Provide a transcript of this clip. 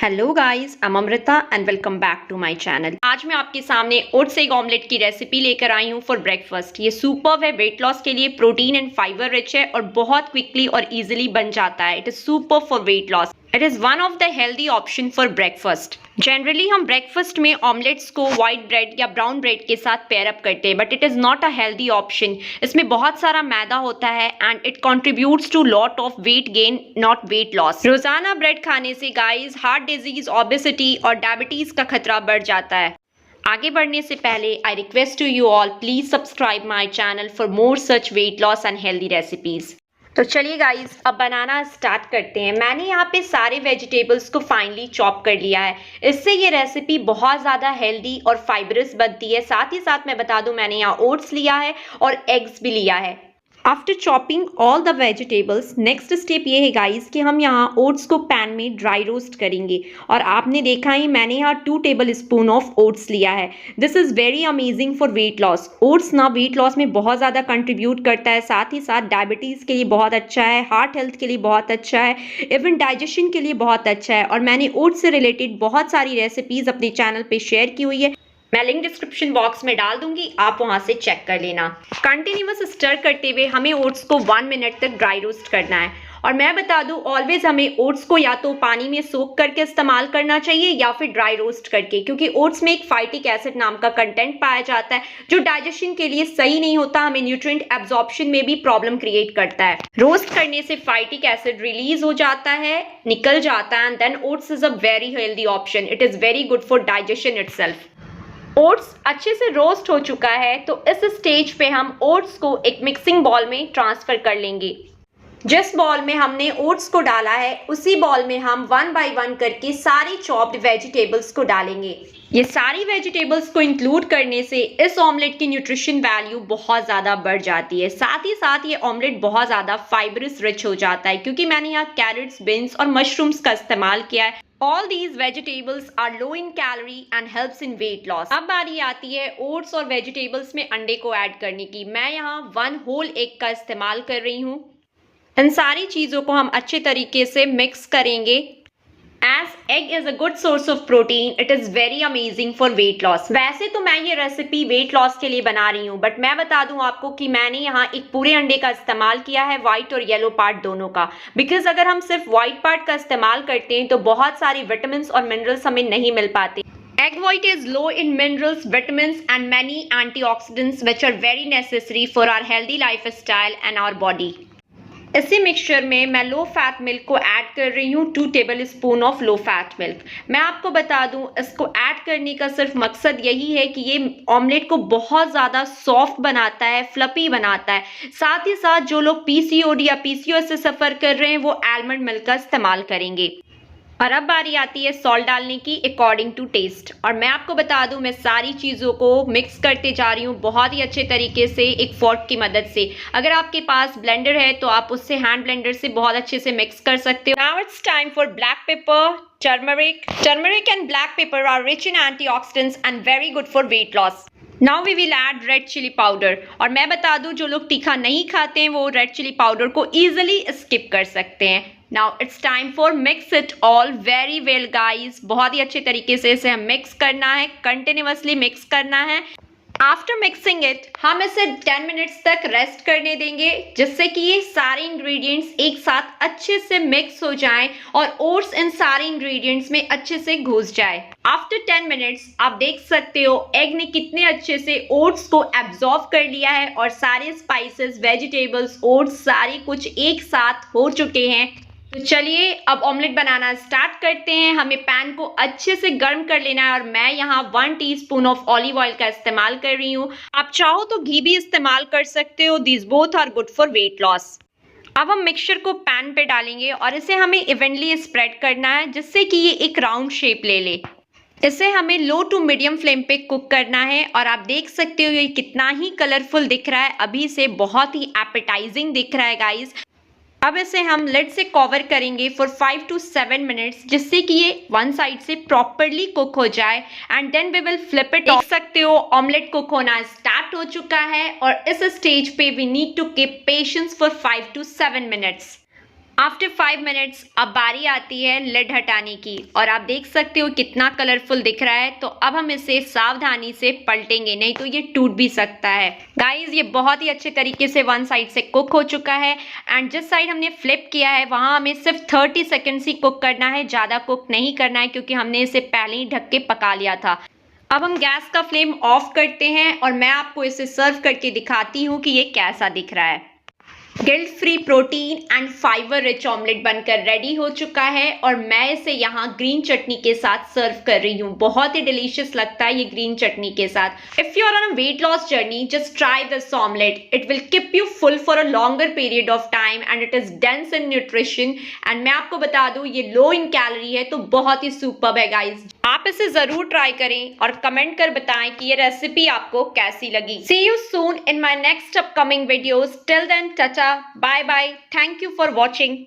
Hello guys, I am Amrita and welcome back to my channel. आज मैं आपके सामने ओट्स एग ऑमलेट की रेसिपी लेकर आई हूँ फॉर ब्रेकफास्ट। ये सुपर्ब है, वेट लॉस के लिए प्रोटीन एंड फाइबर रिच है और बहुत क्विकली और इजीली बन जाता है। It is superb for weight loss. It is one of the healthy option for breakfast. Generally हम ब्रेकफास्ट में ऑमलेट्स को व्हाइट ब्रेड या ब्राउन ब्रेड के साथ पेयर अप करते हैं, but it is not a healthy option. इसमें बहुत सारा मैदा होता है and it contributes to lot of weight gain, not weight loss. रोजाना ब्रेड खाने से गाइस हार्ट डिजीज, ओबेसिटी और डायबिटीज का खतरा बढ़ जाता है। आगे बढ़ने से पहले I request to you all, please subscribe my channel for more such weight loss and healthy recipes. तो चलिए गाइस, अब बनाना स्टार्ट करते हैं। मैंने यहाँ पे सारे वेजिटेबल्स को फाइनली चॉप कर लिया है। इससे ये रेसिपी बहुत ज़्यादा हेल्दी और फाइबरस बनती है। साथ ही साथ मैं बता दूं, मैंने यहाँ ओट्स लिया है और एग्स भी लिया है। After chopping all the vegetables, next step ये है गाइस कि हम यहाँ ओट्स को पैन में ड्राई रोस्ट करेंगे। और आपने देखा ही, मैंने यहाँ 2 टेबल स्पून ऑफ ओट्स लिया है। This is very amazing for weight loss. Oats ना वेट लॉस में बहुत ज़्यादा कंट्रीब्यूट करता है, साथ ही साथ डायबिटीज़ के लिए बहुत अच्छा है, हार्ट हेल्थ के लिए बहुत अच्छा है, इवन डाइजेशन के लिए बहुत अच्छा है। और मैंने ओट्स से रिलेटेड बहुत सारी रेसिपीज़ अपने चैनल पर शेयर की हुई है। मैं लिंक डिस्क्रिप्शन बॉक्स में डाल दूंगी, आप वहां से चेक कर लेना। कंटिन्यूअस स्टर करते हुए हमें ओट्स को 1 मिनट तक ड्राई रोस्ट करना है। और मैं बता दूं, ऑलवेज हमें ओट्स को या तो पानी में सोक करके इस्तेमाल करना चाहिए या फिर ड्राई रोस्ट करके, क्योंकि ओट्स में एक फाइटिक एसिड नाम का कंटेंट पाया जाता है जो डाइजेशन के लिए सही नहीं होता, हमें न्यूट्रिएंट एब्जॉर्प्शन में भी प्रॉब्लम क्रिएट करता है। रोस्ट करने से फाइटिक एसिड रिलीज हो जाता है, निकल जाता है, and then oats is a very healthy option. It is very good for digestion itself. Oats अच्छे से रोस्ट हो चुका है, तो इस स्टेज पे हम ओट्स को एक मिक्सिंग बॉल में ट्रांसफर कर लेंगे। जिस बॉल में हमने ओट्स को डाला है, उसी बॉल में हम 1 बाय 1 करके सारी चॉप्ड वेजिटेबल्स को डालेंगे। ये सारी वेजिटेबल्स को इंक्लूड करने से इस ऑमलेट की न्यूट्रिशन वैल्यू बहुत ज़्यादा बढ़ जाती है। साथ ही साथ ये ऑमलेट बहुत ज़्यादा फाइबरस रिच हो जाता है, क्योंकि मैंने यहाँ कैरेट्स, बीन्स और मशरूम्स का इस्तेमाल किया है। All these vegetables are low in calorie and helps in weight loss। अब बारी आती है ओट्स और वेजिटेबल्स में अंडे को ऐड करने की। मैं यहाँ 1 होल एग का इस्तेमाल कर रही हूँ। इन सारी चीज़ों को हम अच्छे तरीके से मिक्स करेंगे। As egg is a good source of protein, it is very amazing for weight loss। वैसे तो मैं ये रेसिपी वेट लॉस के लिए बना रही हूँ, बट मैं बता दूं आपको कि मैंने यहाँ एक पूरे अंडे का इस्तेमाल किया है, व्हाइट और येलो पार्ट दोनों का। बिकॉज अगर हम सिर्फ व्हाइट पार्ट का इस्तेमाल करते हैं तो बहुत सारी विटामिन और मिनरल्स हमें नहीं मिल पाते। Egg white is low in minerals, vitamins and many antioxidants which are very necessary for our healthy lifestyle and our body। इसी मिक्सचर में मैं लो फैट मिल्क को ऐड कर रही हूँ, 2 table spoon of low fat milk. मैं आपको बता दूं, इसको ऐड करने का सिर्फ मकसद यही है कि ये ऑमलेट को बहुत ज़्यादा सॉफ्ट बनाता है, फ्लफी बनाता है। साथ ही साथ जो लोग पीसीओडी या पीसीओएस से सफ़र कर रहे हैं, वो आलमंड मिल्क का इस्तेमाल करेंगे। और अब बारी आती है सॉल्ट डालने की अकॉर्डिंग टू टेस्ट। और मैं आपको बता दूं, मैं सारी चीज़ों को मिक्स करते जा रही हूँ बहुत ही अच्छे तरीके से एक फोर्क की मदद से। अगर आपके पास ब्लेंडर है तो आप उससे हैंड ब्लेंडर से बहुत अच्छे से मिक्स कर सकते हो। Now it's time for black pepper, turmeric and black pepper are rich in antioxidants and very good for weight loss. Now we will add red chilli powder. और मैं बता दूं, जो लोग तीखा नहीं खाते हैं वो रेड चिली पाउडर को ईजिली स्किप कर सकते हैं। Now it's time for mix it all very well guys. बहुत ही अच्छे तरीके से इसे हम मिक्स करना है, कंटिन्यूअसली मिक्स करना है। आफ्टर मिक्सिंग इट, हम इसे 10 मिनट्स तक रेस्ट करने देंगे, जिससे कि ये सारे इंग्रेडिएंट्स एक साथ अच्छे से मिक्स हो जाएं और ओट्स इन सारे इंग्रेडिएंट्स में अच्छे से घुस जाए। आफ्टर 10 मिनट्स आप देख सकते हो एग ने कितने अच्छे से ओट्स को एब्जॉर्ब कर लिया है और सारे स्पाइसेस, वेजिटेबल्स, ओट्स सारे कुछ एक साथ हो चुके हैं। तो चलिए अब ऑमलेट बनाना स्टार्ट करते हैं। हमें पैन को अच्छे से गर्म कर लेना है और मैं यहाँ 1 टीस्पून ऑफ ऑलिव ऑयल का इस्तेमाल कर रही हूँ। आप चाहो तो घी भी इस्तेमाल कर सकते हो। These both are good for weight loss. अब हम मिक्सचर को पैन पे डालेंगे और इसे हमें इवनली स्प्रेड करना है, जिससे कि ये एक राउंड शेप ले ले। इसे हमें लो टू मीडियम फ्लेम पे कुक करना है। और आप देख सकते हो ये कितना ही कलरफुल दिख रहा है, अभी से बहुत ही एपेटाइजिंग दिख रहा है गाइस। अब इसे हम लिड से कवर करेंगे फॉर 5 to 7 मिनट्स, जिससे कि ये वन साइड से प्रॉपरली कुक हो जाए and then we will flip it. देख सकते हो ऑमलेट कुक होना स्टार्ट हो चुका है और इस स्टेज पे we need to keep patience for 5 to 7 minutes. After 5 minutes अब बारी आती है लिड हटाने की और आप देख सकते हो कितना कलरफुल दिख रहा है। तो अब हम इसे सावधानी से पलटेंगे, नहीं तो ये टूट भी सकता है। गाइस ये बहुत ही अच्छे तरीके से वन साइड से कुक हो चुका है एंड जिस साइड हमने फ्लिप किया है वहां हमें सिर्फ 30 सेकेंड्स ही कुक करना है, ज्यादा कुक नहीं करना है क्योंकि हमने इसे पहले ही ढक के पका लिया था। अब हम गैस का फ्लेम ऑफ करते हैं और मैं आपको इसे सर्व करके दिखाती हूँ कि ये कैसा दिख रहा है। Guilt free protein and fibre rich omelette बनकर रेडी हो चुका है और मैं इसे यहाँ ग्रीन चटनी के साथ सर्व कर रही हूँ। बहुत ही डिलीशियस लगता है ये ग्रीन चटनी के साथ। If you are on a weight loss journey just try this omelette, it will keep you full for a longer period of time and it is dense in nutrition. And मैं आपको बता दूं ये लो इन calorie है, तो बहुत ही superb है guys. आप इसे जरूर ट्राई करें और कमेंट कर बताएं कि ये रेसिपी आपको कैसी लगी। See you soon in my next upcoming videos. Till then tata, bye bye, thank you for watching.